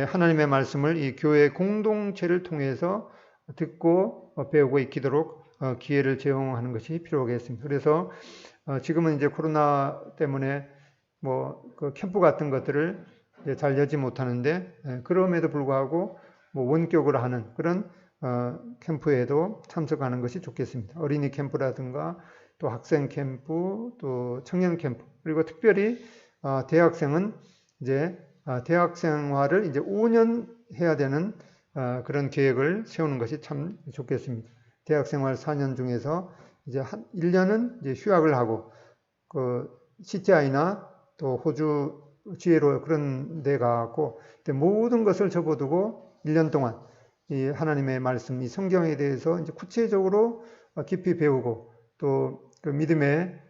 하나님의 말씀을 이 교회 공동체를 통해서 듣고 배우고 익히도록 기회를 제공하는 것이 필요하겠습니다. 그래서 지금은 이제 코로나 때문에 뭐 그 캠프 같은 것들을 잘 열지 못하는데 그럼에도 불구하고 뭐 원격으로 하는 그런 캠프에도 참석하는 것이 좋겠습니다. 어린이 캠프라든가 또 학생 캠프, 또 청년 캠프, 그리고 특별히 대학생은 이제 대학 생활을 이제 5년 해야 되는 그런 계획을 세우는 것이 참 좋겠습니다. 대학 생활 4년 중에서 이제 한 1년은 이제 휴학을 하고 그 CTI나 또 호주 지혜로 그런 데 가고 모든 것을 접어두고 1년 동안 이 하나님의 말씀, 이 성경에 대해서 이제 구체적으로 깊이 배우고 또 그 믿음의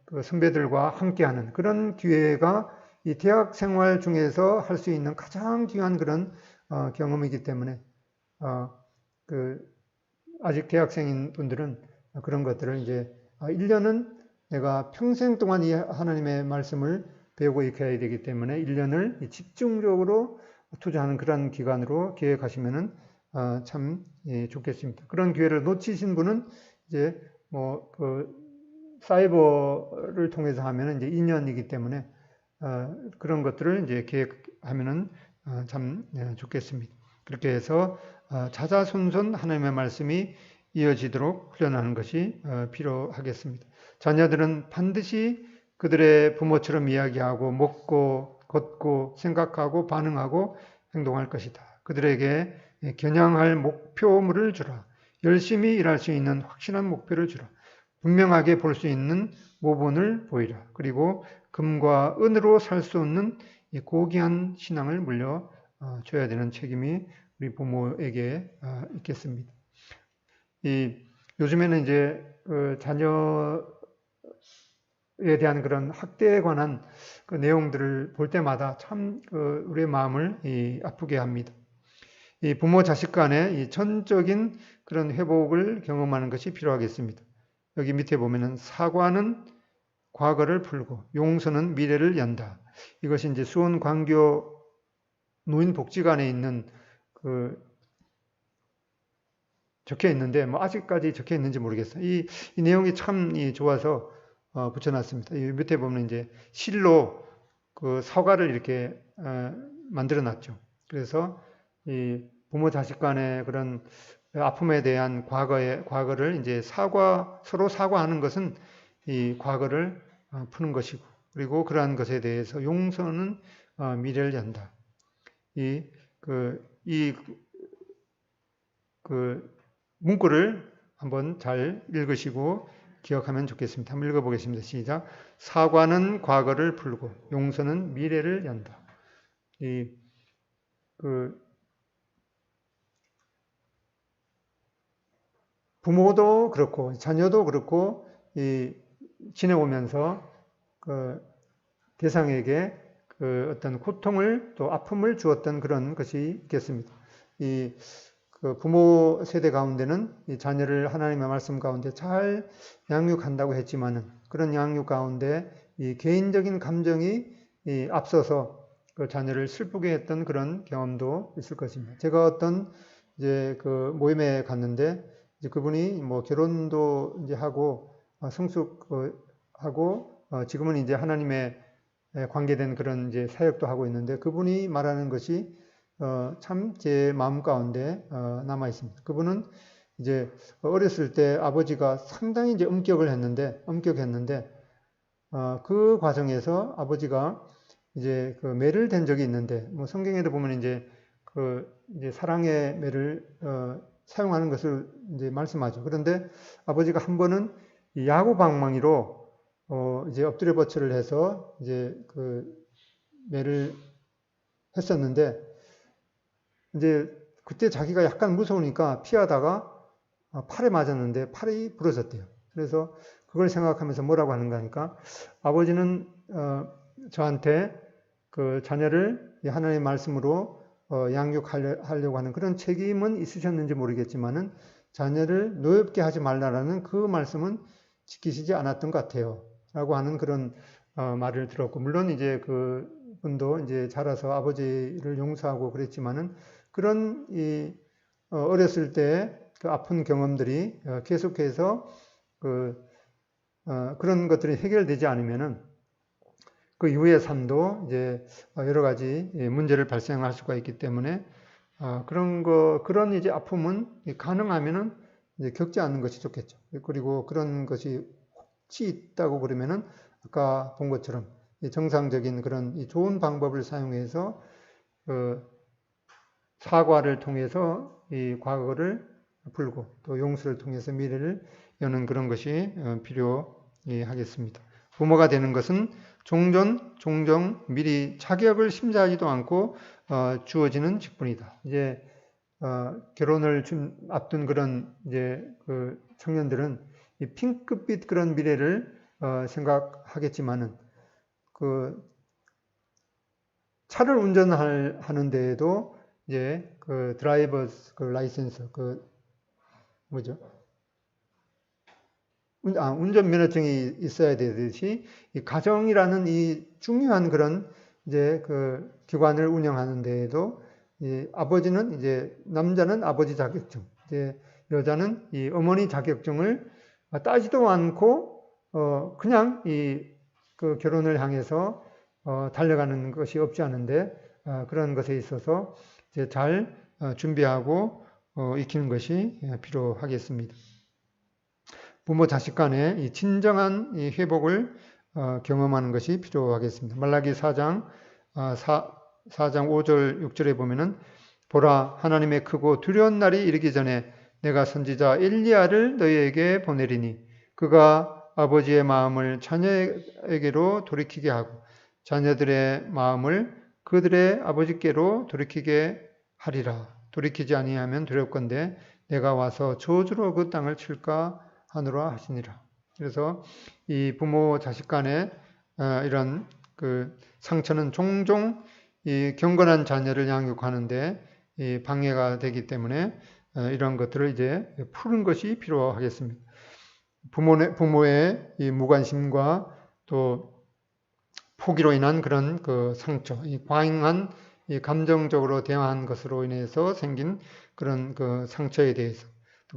그 선배들과 함께하는 그런 기회가 이 대학 생활 중에서 할 수 있는 가장 귀한 그런 경험이기 때문에 아직 대학생인 분들은 그런 것들을 이제 1년은 내가 평생 동안 이 하나님의 말씀을 배우고 익혀야 되기 때문에 1년을 집중적으로 투자하는 그런 기간으로 계획하시면은 참 좋겠습니다. 그런 기회를 놓치신 분은 이제 뭐 그 사이버를 통해서 하면은 이제 2년이기 때문에 그런 것들을 이제 계획하면은 참 좋겠습니다. 그렇게 해서 자자손손 하나님의 말씀이 이어지도록 훈련하는 것이 필요하겠습니다. 자녀들은 반드시 그들의 부모처럼 이야기하고 먹고 걷고 생각하고 반응하고 행동할 것이다. 그들에게 겨냥할 목표물을 주라. 열심히 일할 수 있는 확실한 목표를 주라. 분명하게 볼 수 있는 모본을 보이라. 그리고 금과 은으로 살 수 없는 이 고귀한 신앙을 물려줘야 되는 책임이 우리 부모에게 있겠습니다. 요즘에는 이제 자녀에 대한 그런 학대에 관한 그 내용들을 볼 때마다 참 우리의 마음을 아프게 합니다. 이 부모 자식 간의 이 전적인 그런 회복을 경험하는 것이 필요하겠습니다. 여기 밑에 보면은 사과는 과거를 풀고 용서는 미래를 연다. 이것이 이제 수원 광교 노인복지관에 있는 적혀 있는데 뭐 아직까지 적혀 있는지 모르겠어요. 이 내용이 참 좋아서 붙여놨습니다. 이 밑에 보면 이제 실로 그 사과를 이렇게 만들어 놨죠. 그래서 이 부모 자식 간의 그런 아픔에 대한 과거를 이제 서로 사과하는 것은 이 과거를 푸는 것이고, 그리고 그러한 것에 대해서 용서는 미래를 연다. 문구를 한번 잘 읽으시고 기억하면 좋겠습니다. 한번 읽어보겠습니다. 시작. 사과는 과거를 풀고 용서는 미래를 연다. 부모도 그렇고 자녀도 그렇고 지내오면서 그 대상에게 그 어떤 고통을 또 아픔을 주었던 그런 것이 있겠습니다. 그 부모 세대 가운데는 이 자녀를 하나님의 말씀 가운데 잘 양육한다고 했지만은 그런 양육 가운데 이 개인적인 감정이 앞서서 그 자녀를 슬프게 했던 그런 경험도 있을 것입니다. 제가 어떤 이제 그 모임에 갔는데 이제 그분이 뭐 결혼도 이제 하고 성숙하고 지금은 이제 하나님의 관계된 그런 이제 사역도 하고 있는데 그분이 말하는 것이 참 제 마음 가운데 남아 있습니다. 그분은 이제 어렸을 때 아버지가 상당히 이제 엄격했는데 그 과정에서 아버지가 이제 그 매를 댄 적이 있는데 뭐 성경에도 보면 이제 이제 사랑의 매를 사용하는 것을 이제 말씀하죠. 그런데 아버지가 한 번은 이 야구 방망이로 이제 엎드려 버치를 해서 이제 그 매를 했었는데 이제 그때 자기가 약간 무서우니까 피하다가 팔에 맞았는데 팔이 부러졌대요. 그래서 그걸 생각하면서 뭐라고 하는가 하니까 아버지는 저한테 그 자녀를 하나님의 말씀으로 양육하려고 하는 그런 책임은 있으셨는지 모르겠지만은 자녀를 노엽게 하지 말라라는 그 말씀은 지키시지 않았던 것 같아요. 라고 하는 그런 말을 들었고, 물론 이제 그 분도 이제 자라서 아버지를 용서하고 그랬지만은 그런 어렸을 때 그 아픈 경험들이 계속해서 그런 것들이 해결되지 않으면은 그 이후의 삶도 이제 여러 가지 문제를 발생할 수가 있기 때문에 그런 이제 아픔은 가능하면은 이제 겪지 않는 것이 좋겠죠. 그리고 그런 것이 혹시 있다고 그러면은 아까 본 것처럼 정상적인 그런 좋은 방법을 사용해서 사과를 통해서 이 과거를 풀고 또 용서를 통해서 미래를 여는 그런 것이 필요하겠습니다. 부모가 되는 것은 종종 미리 자격을 심사하지도 않고 주어지는 직분이다. 이제 결혼을 앞둔 그런 이제 그 청년들은 이 핑크빛 그런 미래를 생각하겠지만은 그 차를 운전하는 데에도 이제 그 드라이버스 그 라이센스 뭐죠? 운전면허증이 있어야 되듯이 이 가정이라는 이 중요한 그런 이제 그 기관을 운영하는 데에도 이 아버지는 이제 남자는 아버지 자격증, 이제 여자는 이 어머니 자격증을 따지도 않고 그냥 그 결혼을 향해서 달려가는 것이 없지 않은데 그런 것에 있어서 이제 잘 준비하고 익히는 것이 필요하겠습니다. 부모 자식 간의 이 진정한 이 회복을 경험하는 것이 필요하겠습니다. 말라기 4장 5절 6절에 보면은 보라 하나님의 크고 두려운 날이 이르기 전에 내가 선지자 엘리야를 너희에게 보내리니 그가 아버지의 마음을 자녀에게로 돌이키게 하고 자녀들의 마음을 그들의 아버지께로 돌이키게 하리라. 돌이키지 아니하면 두렵건대 내가 와서 저주로 그 땅을 칠까 하노라 하시니라. 그래서 이 부모 자식 간의 이런 그 상처는 종종 이 경건한 자녀를 양육하는데 이 방해가 되기 때문에 이런 것들을 이제 푸는 것이 필요하겠습니다. 부모의 이 무관심과 또 포기로 인한 그런 그 상처, 이 과잉한 이 감정적으로 대화한 것으로 인해서 생긴 그런 그 상처에 대해서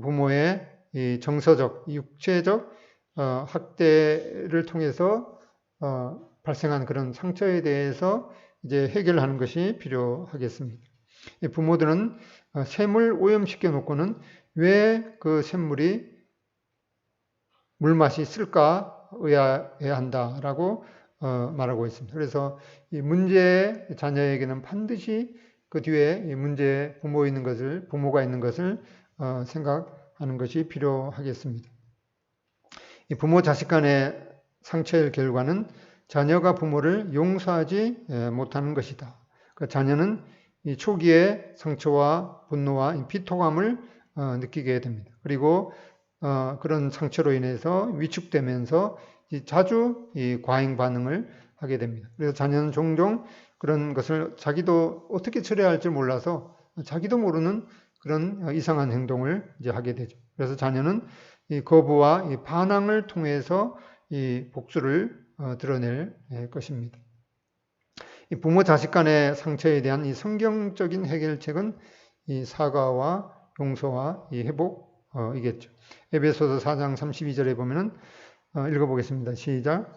부모의 이 정서적, 육체적 학대를 통해서 발생한 그런 상처에 대해서 이제 해결하는 것이 필요하겠습니다. 부모들은 샘을 오염시켜 놓고는 왜 그 샘물이 물맛이 쓸까 의아해야 한다라고 말하고 있습니다. 그래서 이 문제의 자녀에게는 반드시 그 뒤에 이 문제의 부모가 있는 것을 생각하셔야 하는 것이 필요하겠습니다. 이 부모 자식 간의 상처의 결과는 자녀가 부모를 용서하지 못하는 것이다. 그 자녀는 이 초기에 상처와 분노와 피토감을 느끼게 됩니다. 그리고 그런 상처로 인해서 위축되면서 자주 이 과잉 반응을 하게 됩니다. 그래서 자녀는 종종 그런 것을 자기도 어떻게 처리해야 할지 몰라서 자기도 모르는 그런 이상한 행동을 이제 하게 되죠. 그래서 자녀는 이 거부와 이 반항을 통해서 이 복수를 드러낼 것입니다. 이 부모 자식 간의 상처에 대한 이 성경적인 해결책은 이 사과와 용서와 이 회복이겠죠. 에베소서 4장 32절에 보면은 읽어보겠습니다. 시작.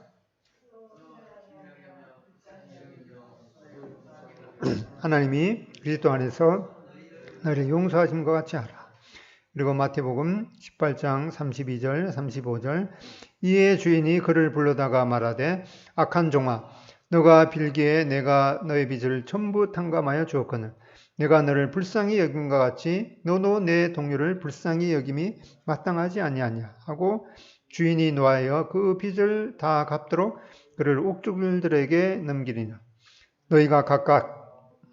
하나님이 그리스도 안에서 너희를 용서하심과 같이 하라. 그리고 마태복음 18장 32절 35절 이에 주인이 그를 불러다가 말하되 악한 종아 너가 빌기에 내가 너의 빚을 전부 탕감하여 주었거늘 내가 너를 불쌍히 여김과 같이 너도 내 동료를 불쌍히 여김이 마땅하지 아니하냐 하고 주인이 노하여 그 빚을 다 갚도록 그를 옥주들에게 넘기리나 너희가 각각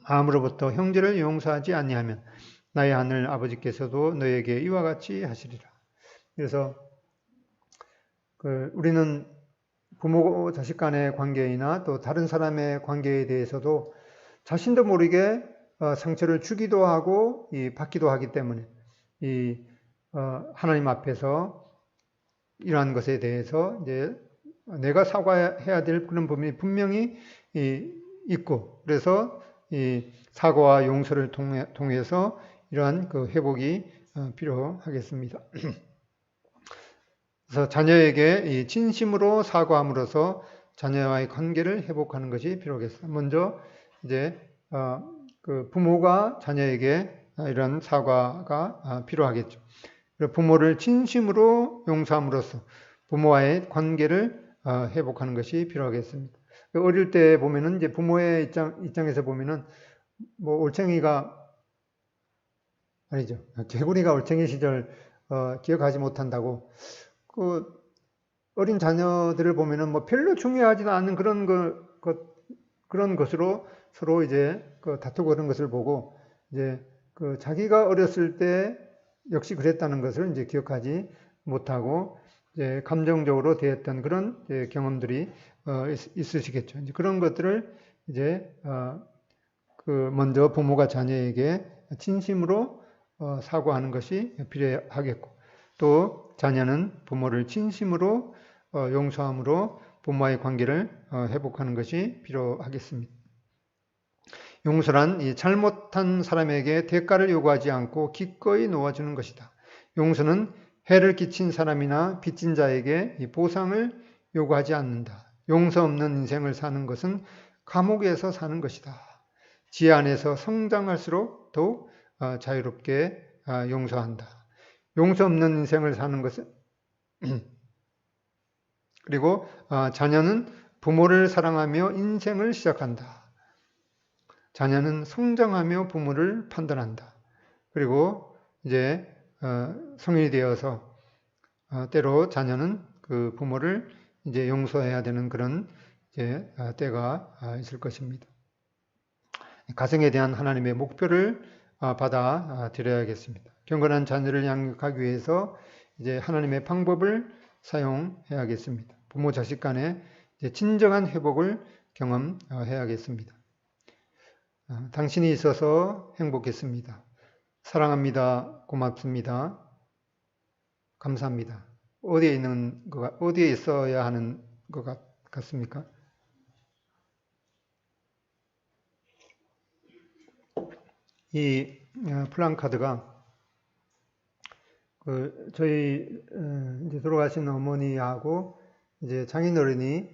마음으로부터 형제를 용서하지 아니하면 나의 하늘 아버지께서도 너에게 이와 같이 하시리라. 그래서 우리는 부모 자식 간의 관계이나 또 다른 사람의 관계에 대해서도 자신도 모르게 상처를 주기도 하고 받기도 하기 때문에 하나님 앞에서 이러한 것에 대해서 이제 내가 사과해야 될 그런 부분이 분명히 있고 그래서 이 사과와 용서를 통해서 이러한 그 회복이 필요하겠습니다. 그래서 자녀에게 이 진심으로 사과함으로써 자녀와의 관계를 회복하는 것이 필요하겠습니다. 먼저 이제 그 부모가 자녀에게 이런 사과가 필요하겠죠. 부모를 진심으로 용서함으로써 부모와의 관계를 회복하는 것이 필요하겠습니다. 어릴 때 보면은 이제 부모의 입장에서 보면은 뭐 올챙이가 아니죠. 개구리가 올챙이 시절 기억하지 못한다고 그 어린 자녀들을 보면은 뭐 별로 중요하지도 않은 그런 것으로 서로 이제 다투고 그런 것을 보고 이제 그 자기가 어렸을 때 역시 그랬다는 것을 이제 기억하지 못하고 이제 감정적으로 대했던 그런 경험들이 있으시겠죠. 이제 그런 것들을 이제 먼저 부모가 자녀에게 진심으로 사과하는 것이 필요하겠고 또 자녀는 부모를 진심으로 용서함으로 부모와의 관계를 회복하는 것이 필요하겠습니다. 용서란 이 잘못한 사람에게 대가를 요구하지 않고 기꺼이 놓아주는 것이다. 용서는 해를 끼친 사람이나 빚진 자에게 이 보상을 요구하지 않는다. 용서 없는 인생을 사는 것은 감옥에서 사는 것이다. 지혜 안에서 성장할수록 더욱 자유롭게 용서한다. 용서 없는 인생을 사는 것은 그리고 자녀는 부모를 사랑하며 인생을 시작한다. 자녀는 성장하며 부모를 판단한다. 그리고 이제 성인이 되어서 때로 자녀는 그 부모를 이제 용서해야 되는 그런 이제 때가 있을 것입니다. 가정에 대한 하나님의 목표를 받아 드려야겠습니다. 경건한 자녀를 양육하기 위해서 이제 하나님의 방법을 사용해야겠습니다. 부모 자식 간의 이제 진정한 회복을 경험해야겠습니다. 당신이 있어서 행복했습니다. 사랑합니다. 고맙습니다. 감사합니다. 어디에 있어야 하는 것 같습니까? 이 플랜카드가 저희 이제 돌아가신 어머니하고 이제 장인어른이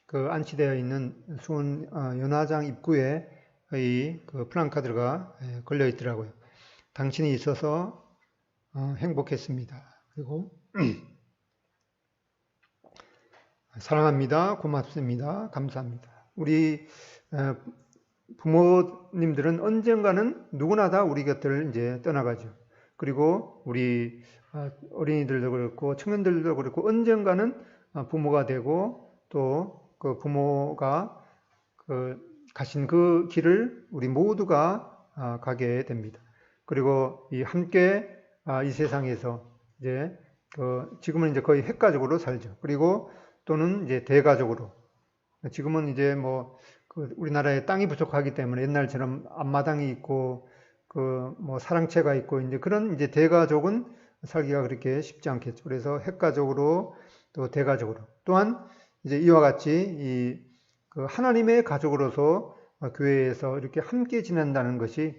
안치되어 있는 수원 연화장 입구에 이 플랜카드가 걸려 있더라고요. 당신이 있어서 행복했습니다. 그리고 사랑합니다. 고맙습니다. 감사합니다. 우리 부모님들은 언젠가는 누구나 다 우리 곁을 이제 떠나가죠. 그리고 우리 어린이들도 그렇고 청년들도 그렇고 언젠가는 부모가 되고 또 그 부모가 가신 그 길을 우리 모두가 가게 됩니다. 그리고 이 함께 이 세상에서 이제 지금은 이제 거의 핵가족으로 살죠. 그리고 또는 이제 대가족으로. 지금은 이제 뭐 우리나라에 땅이 부족하기 때문에 옛날처럼 앞마당이 있고 뭐 사랑채가 있고 이제 그런 이제 대가족은 살기가 그렇게 쉽지 않겠죠. 그래서 핵가족으로 또 대가족으로 또한 이제 이와 같이 하나님의 가족으로서 교회에서 이렇게 함께 지낸다는 것이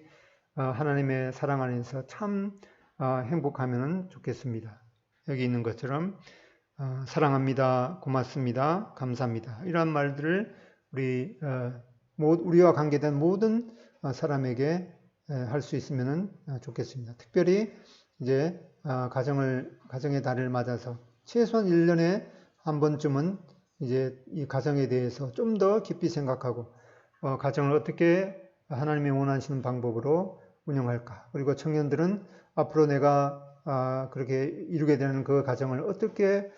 하나님의 사랑 안에서 참 행복하면 좋겠습니다. 여기 있는 것처럼 사랑합니다, 고맙습니다, 감사합니다 이런 말들을 우리와 관계된 모든 사람에게 할 수 있으면 좋겠습니다. 특별히 이제 가정의 달을 맞아서 최소한 1년에 한 번쯤은 이제 이 가정에 대해서 좀 더 깊이 생각하고 가정을 어떻게 하나님이 원하시는 방법으로 운영할까. 그리고 청년들은 앞으로 내가 그렇게 이루게 되는 그 가정을 어떻게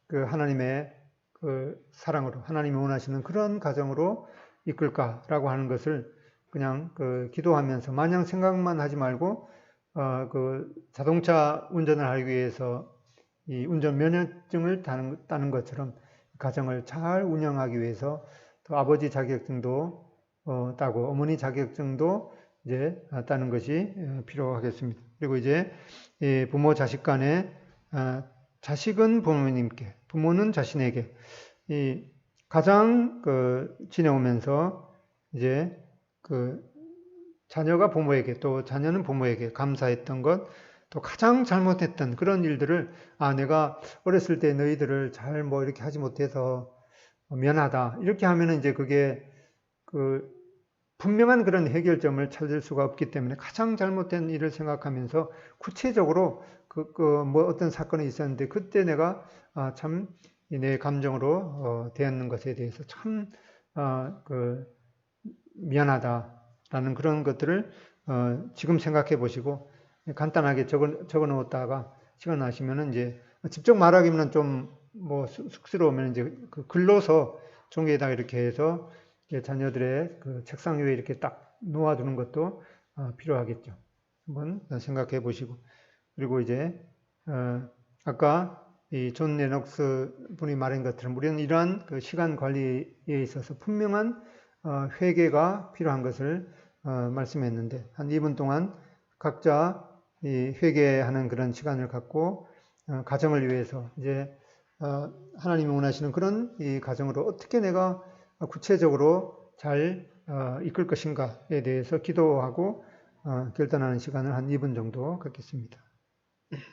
그 하나님의 그 사랑으로 하나님이 원하시는 그런 가정으로 이끌까라고 하는 것을 그냥 기도하면서 마냥 생각만 하지 말고 자동차 운전을 하기 위해서 이 운전 면허증을 따는 것처럼 가정을 잘 운영하기 위해서 또 아버지 자격증도 따고 어머니 자격증도 이제 따는 것이 필요하겠습니다. 그리고 이제 부모 자식 간에 자식은 부모님께, 부모는 자신에게 가장 지내오면서 이제 자녀가 부모에게 또 자녀는 부모에게 감사했던 것, 또 가장 잘못했던 그런 일들을 내가 어렸을 때 너희들을 잘 뭐 이렇게 하지 못해서 미안하다 이렇게 하면은 이제 그게 분명한 그런 해결점을 찾을 수가 없기 때문에 가장 잘못된 일을 생각하면서 구체적으로 뭐 어떤 사건이 있었는데 그때 내가 참 내 감정으로 대했는 것에 대해서 참 미안하다라는 그런 것들을 지금 생각해 보시고 간단하게 적어 놓았다가 시간 나시면은 이제 직접 말하기는 좀 뭐 쑥스러우면 이제 글로서 종이에다가 이렇게 해서 자녀들의 책상 위에 이렇게 딱 놓아두는 것도 필요하겠죠. 한번 생각해 보시고 그리고 이제 아까 이 존 레녹스 분이 말한 것처럼 우리는 이러한 시간 관리에 있어서 분명한 회개가 필요한 것을 말씀했는데 한 2분 동안 각자 이 회개하는 그런 시간을 갖고 가정을 위해서 이제 하나님이 원하시는 그런 이 가정으로 어떻게 내가 구체적으로 잘 이끌 것인가에 대해서 기도하고 결단하는 시간을 한 2분 정도 갖겠습니다.